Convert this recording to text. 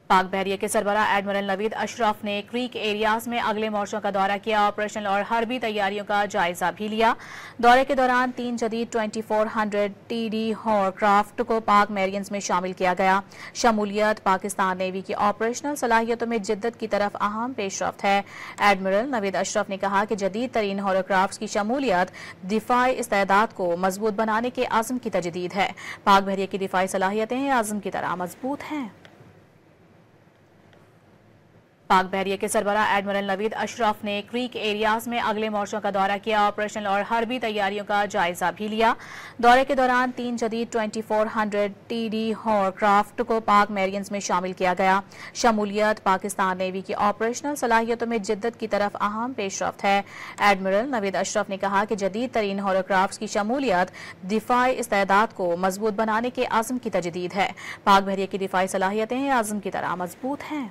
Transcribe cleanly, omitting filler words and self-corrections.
पाक बहरिया के सरबराह एडमिरल नवीद अशरफ ने क्रीक एरियाज में अगले मोर्चों का दौरा किया। ऑपरेशनल और हरबी तैयारियों का जायजा भी लिया। दौरे के दौरान 3 जदीद 2400 TD हॉरक्राफ्ट को पाक मैरियंस में शामिल किया गया। शमूलियत पाकिस्तान नेवी की ऑपरेशनल सलाहियतों में जिद्दत की तरफ अहम पेशरफ्त है। एडमिरल नवीद अशरफ ने कहा कि जदीद तरीन हॉरक्राफ्ट की शमूलियत दिफाई इस्तेदाद को मजबूत बनाने के आज़म की तजदीद है। पाक बहरिया की दिफाई सलाहियतें आज़म की तरह मजबूत हैं। पाक बहरिया के सरबराह एडमिरल नवीद अशरफ ने क्रीक एरियाज में अगले मोर्चों का दौरा किया। ऑपरेशनल और हरबी तैयारियों का जायजा भी लिया। दौरे के दौरान 3 जदीद 2400 TD हॉरक्राफ्ट को पाक मैरियंस में शामिल किया गया। शमूलियत पाकिस्तान नेवी की ऑपरेशनल सलाहियतों में जिद्दत की तरफ अहम पेशरफ्त है। एडमिरल नवीद अशरफ ने कहा कि जदीद तरीन हॉरक्राफ्ट की शमूलियत दिफाई इस्तेदाद को मजबूत बनाने के आज़म की तजदीद है। पाक बहरिया की दिफाई सलाहियतें आज़म की तरह मजबूत हैं।